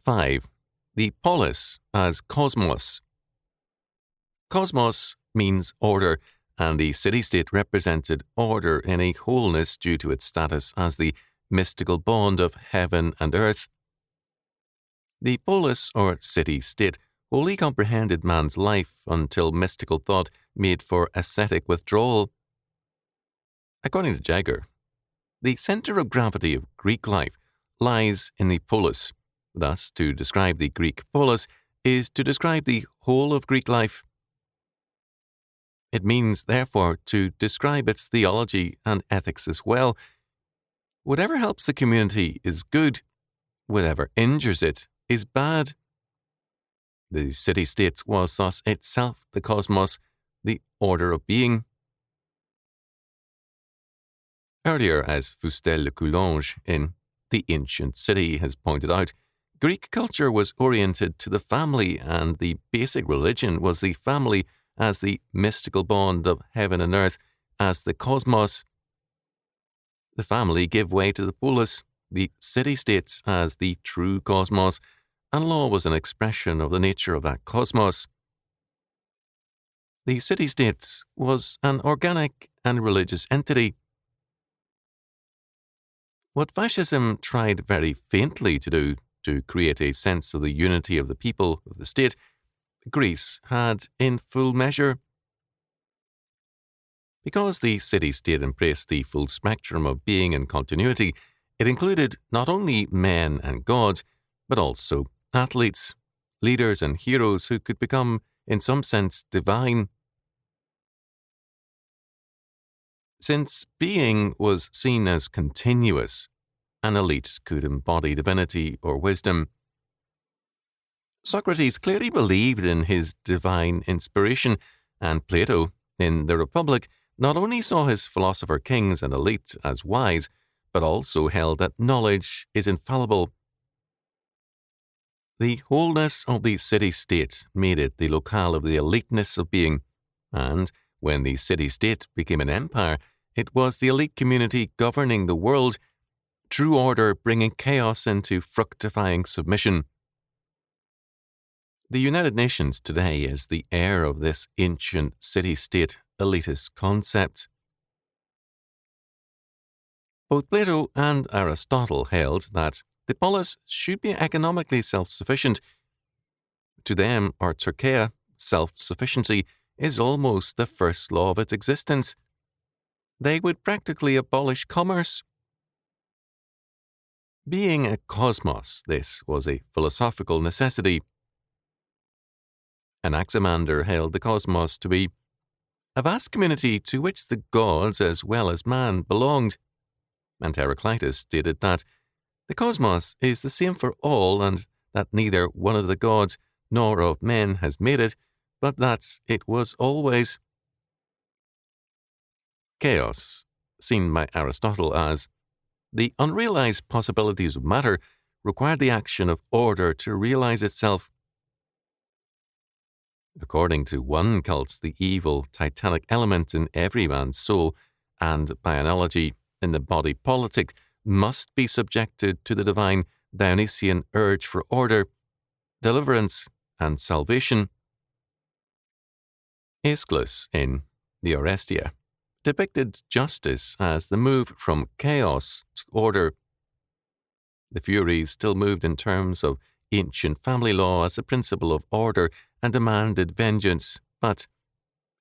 5. The polis as cosmos. Cosmos means order, and the city-state represented order in a wholeness due to its status as the mystical bond of heaven and earth. The polis, or city-state, wholly comprehended man's life until mystical thought made for ascetic withdrawal. According to Jagger, the center of gravity of Greek life lies in the polis. Thus, to describe the Greek polis is to describe the whole of Greek life. It means, therefore, to describe its theology and ethics as well. Whatever helps the community is good. Whatever injures it is bad. The city-state was thus itself the cosmos, the order of being. Earlier, as Fustel-le-Coulange in The Ancient City has pointed out, Greek culture was oriented to the family, and the basic religion was the family as the mystical bond of heaven and earth, as the cosmos. The family gave way to the polis, the city-states as the true cosmos, and law was an expression of the nature of that cosmos. The city-state was an organic and religious entity. What fascism tried very faintly to do, to create a sense of the unity of the people of the state, Greece had in full measure. Because the city-state embraced the full spectrum of being and continuity, it included not only men and gods, but also athletes, leaders and heroes who could become, in some sense, divine. Since being was seen as continuous, an elite could embody divinity or wisdom. Socrates clearly believed in his divine inspiration, and Plato, in the Republic, not only saw his philosopher kings and elite as wise, but also held that knowledge is infallible. The wholeness of the city-state made it the locale of the eliteness of being, and when the city-state became an empire, it was the elite community governing the world, true order bringing chaos into fructifying submission. The United Nations today is the heir of this ancient city-state elitist concept. Both Plato and Aristotle held that the polis should be economically self-sufficient. To them, or Turkeia, self-sufficiency is almost the first law of its existence. They would practically abolish commerce. Being a cosmos, this was a philosophical necessity. Anaximander held the cosmos to be a vast community to which the gods as well as man belonged, and Heraclitus stated that the cosmos is the same for all, and that neither one of the gods nor of men has made it, but that it was always. Chaos, seen by Aristotle as the unrealized possibilities of matter, required the action of order to realize itself. According to one cult, the evil, titanic element in every man's soul, and by analogy in the body politic, must be subjected to the divine Dionysian urge for order, deliverance, and salvation. Aeschylus, in the Orestia, depicted justice as the move from chaos to order. The Furies still moved in terms of ancient family law as a principle of order and demanded vengeance, but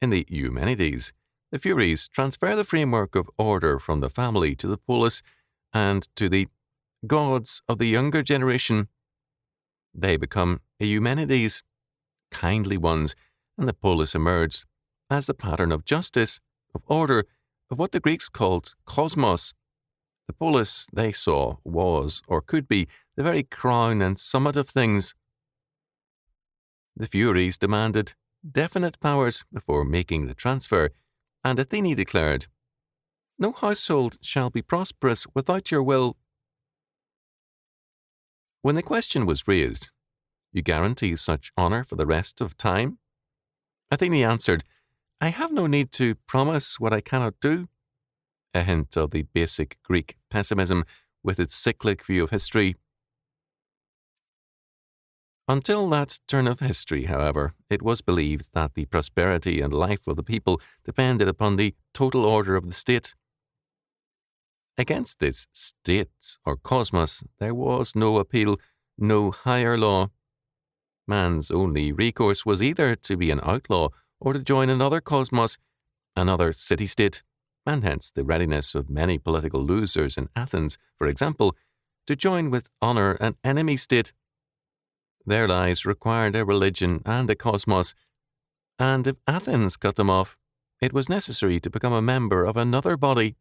in the Eumenides, the Furies transfer the framework of order from the family to the polis and to the gods of the younger generation. They become Eumenides, kindly ones, and the polis emerged as the pattern of justice, of order, of what the Greeks called cosmos. The polis, they saw, was, or could be, the very crown and summit of things. The Furies demanded definite powers before making the transfer, and Athene declared, "No household shall be prosperous without your will." When the question was raised, "You guarantee such honour for the rest of time?" Athene answered, "I have no need to promise what I cannot do," a hint of the basic Greek pessimism with its cyclic view of history. Until that turn of history, however, it was believed that the prosperity and life of the people depended upon the total order of the state. Against this state or cosmos, there was no appeal, no higher law. Man's only recourse was either to be an outlaw or to join another cosmos, another city-state, and hence the readiness of many political losers in Athens, for example, to join with honour an enemy state. Their lives required a religion and a cosmos, and if Athens cut them off, it was necessary to become a member of another body,